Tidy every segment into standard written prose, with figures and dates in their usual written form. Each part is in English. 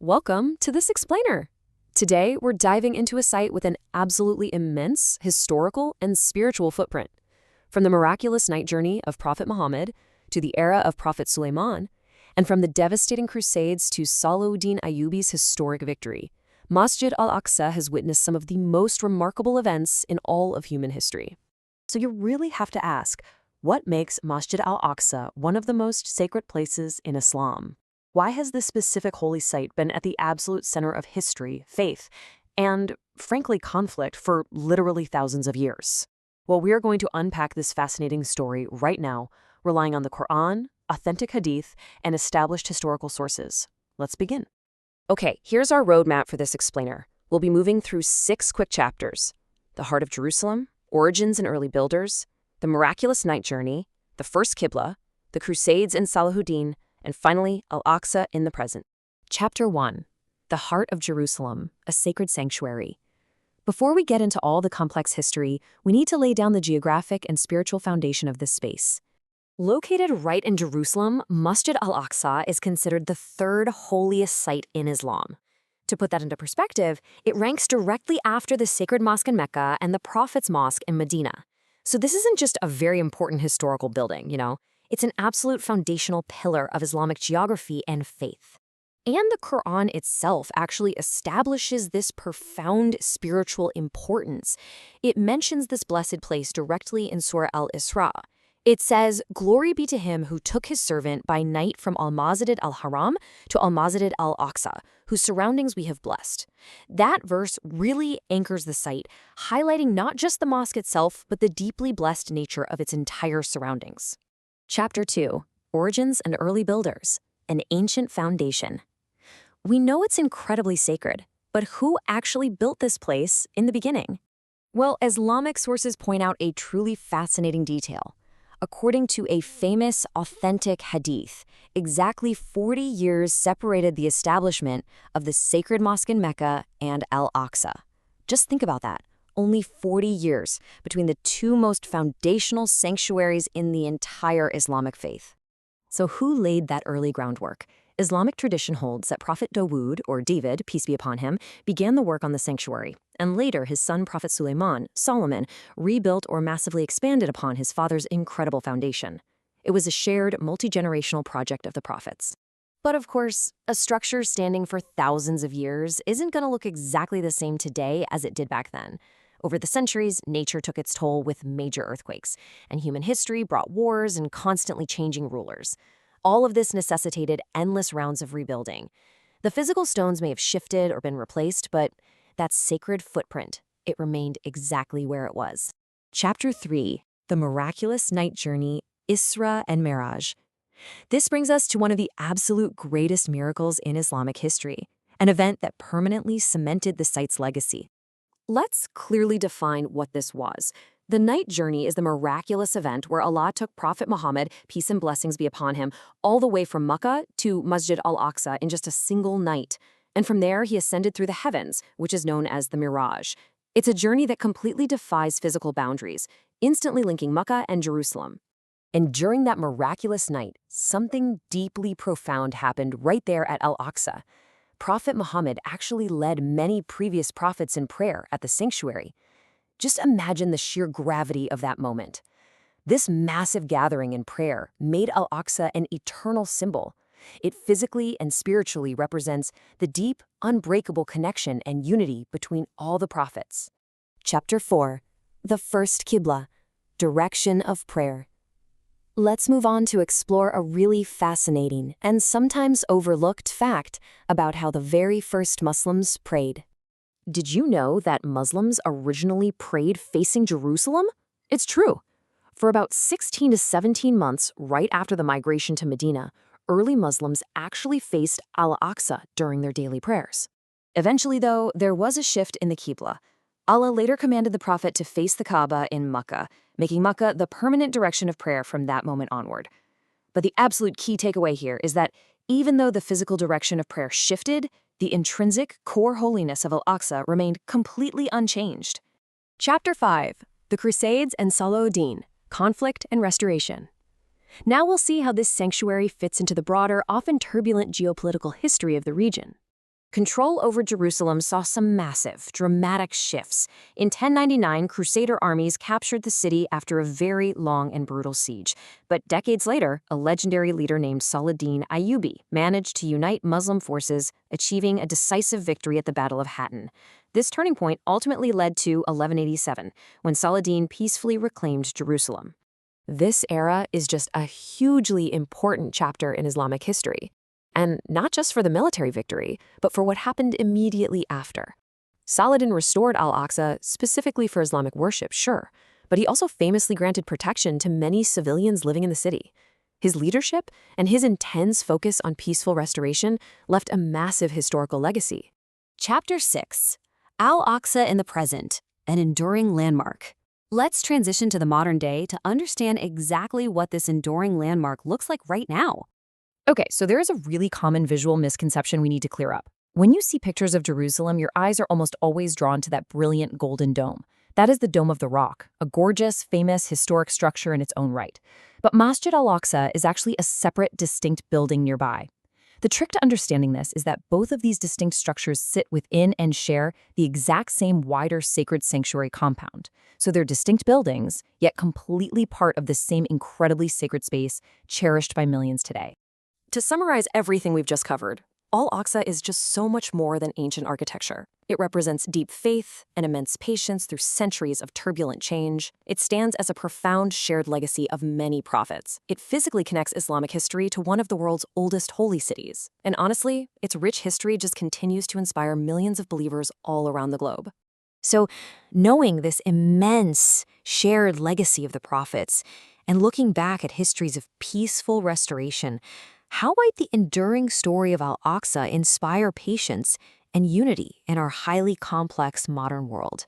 Welcome to this explainer. Today, we're diving into a site with an absolutely immense historical and spiritual footprint. From the miraculous night journey of Prophet Muhammad to the era of Prophet Sulayman, and from the devastating Crusades to Salahuddin Ayyubi's historic victory, Masjid Al-Aqsa has witnessed some of the most remarkable events in all of human history. So you really have to ask, what makes Masjid Al-Aqsa one of the most sacred places in Islam? Why has this specific holy site been at the absolute center of history, faith, and, frankly, conflict for literally thousands of years? Well, we are going to unpack this fascinating story right now, relying on the Qur'an, authentic Hadith, and established historical sources. Let's begin. Okay, here's our roadmap for this explainer. We'll be moving through 6 quick chapters: the heart of Jerusalem, origins and early builders, the miraculous night journey, the first Qibla, the Crusades and Salahuddin, and finally, Al-Aqsa in the present. Chapter 1. The Heart of Jerusalem, a Sacred Sanctuary. Before we get into all the complex history, we need to lay down the geographic and spiritual foundation of this space. Located right in Jerusalem, Masjid Al-Aqsa is considered the third holiest site in Islam. To put that into perspective, it ranks directly after the sacred mosque in Mecca and the Prophet's mosque in Medina. So this isn't just a very important historical building, It's an absolute foundational pillar of Islamic geography and faith. And the Qur'an itself actually establishes this profound spiritual importance. It mentions this blessed place directly in Surah Al-Isra. It says, "Glory be to him who took his servant by night from Al-Masjid Al-Haram to Al-Masjid Al-Aqsa, whose surroundings we have blessed." That verse really anchors the site, highlighting not just the mosque itself, but the deeply blessed nature of its entire surroundings. Chapter 2. Origins and Early Builders, an Ancient Foundation. We know it's incredibly sacred, but who actually built this place in the beginning? Well, Islamic sources point out a truly fascinating detail. According to a famous, authentic hadith, exactly 40 years separated the establishment of the sacred mosque in Mecca and Al-Aqsa. Just think about that. Only 40 years between the two most foundational sanctuaries in the entire Islamic faith. So who laid that early groundwork? Islamic tradition holds that Prophet Dawud, or David, peace be upon him, began the work on the sanctuary, and later his son Prophet Sulayman, Solomon, rebuilt or massively expanded upon his father's incredible foundation. It was a shared, multi-generational project of the prophets. But of course, a structure standing for thousands of years isn't going to look exactly the same today as it did back then. Over the centuries, nature took its toll with major earthquakes, and human history brought wars and constantly changing rulers. All of this necessitated endless rounds of rebuilding. The physical stones may have shifted or been replaced, but that sacred footprint, it remained exactly where it was. Chapter 3. The Miraculous Night Journey, Isra and Miraj. This brings us to one of the absolute greatest miracles in Islamic history, an event that permanently cemented the site's legacy. Let's clearly define what this was. The night journey is the miraculous event where Allah took Prophet Muhammad, peace and blessings be upon him, all the way from Mecca to Masjid Al-Aqsa in just a single night. And from there, he ascended through the heavens, which is known as the Miraj. It's a journey that completely defies physical boundaries, instantly linking Mecca and Jerusalem. And during that miraculous night, something deeply profound happened right there at Al-Aqsa. Prophet Muhammad actually led many previous prophets in prayer at the sanctuary. Just imagine the sheer gravity of that moment. This massive gathering in prayer made Al-Aqsa an eternal symbol. It physically and spiritually represents the deep, unbreakable connection and unity between all the prophets. Chapter 4. The First Qibla, Direction of Prayer. Let's move on to explore a really fascinating and sometimes overlooked fact about how the very first Muslims prayed. Did you know that Muslims originally prayed facing Jerusalem? It's true. For about 16 to 17 months right after the migration to Medina, early Muslims actually faced Al-Aqsa during their daily prayers. Eventually, though, there was a shift in the Qibla. Allah later commanded the Prophet to face the Kaaba in Mecca, making Mecca the permanent direction of prayer from that moment onward. But the absolute key takeaway here is that even though the physical direction of prayer shifted, the intrinsic core holiness of Al-Aqsa remained completely unchanged. Chapter 5. The Crusades and Salahuddin, Conflict and Restoration. Now we'll see how this sanctuary fits into the broader, often turbulent geopolitical history of the region. Control over Jerusalem saw some massive, dramatic shifts. In 1099, Crusader armies captured the city after a very long and brutal siege. But decades later, a legendary leader named Salahuddin Ayyubi managed to unite Muslim forces, achieving a decisive victory at the Battle of Hattin. This turning point ultimately led to 1187, when Salahuddin peacefully reclaimed Jerusalem. This era is just a hugely important chapter in Islamic history. And not just for the military victory, but for what happened immediately after. Saladin restored Al-Aqsa specifically for Islamic worship, sure, but he also famously granted protection to many civilians living in the city. His leadership and his intense focus on peaceful restoration left a massive historical legacy. Chapter 6. Al-Aqsa in the Present, an Enduring Landmark. Let's transition to the modern day to understand exactly what this enduring landmark looks like right now. Okay, so there is a really common visual misconception we need to clear up. When you see pictures of Jerusalem, your eyes are almost always drawn to that brilliant golden dome. That is the Dome of the Rock, a gorgeous, famous, historic structure in its own right. But Masjid Al-Aqsa is actually a separate, distinct building nearby. The trick to understanding this is that both of these distinct structures sit within and share the exact same wider sacred sanctuary compound. So they're distinct buildings, yet completely part of the same incredibly sacred space cherished by millions today. To summarize everything we've just covered, Al-Aqsa is just so much more than ancient architecture. It represents deep faith and immense patience through centuries of turbulent change. It stands as a profound shared legacy of many prophets. It physically connects Islamic history to one of the world's oldest holy cities. And honestly, its rich history just continues to inspire millions of believers all around the globe. So, knowing this immense shared legacy of the prophets and looking back at histories of peaceful restoration, how might the enduring story of Al-Aqsa inspire patience and unity in our highly complex modern world?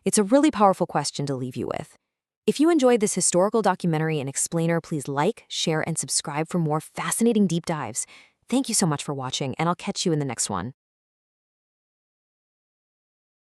It's a really powerful question to leave you with. If you enjoyed this historical documentary and explainer, please like, share, and subscribe for more fascinating deep dives. Thank you so much for watching, and I'll catch you in the next one.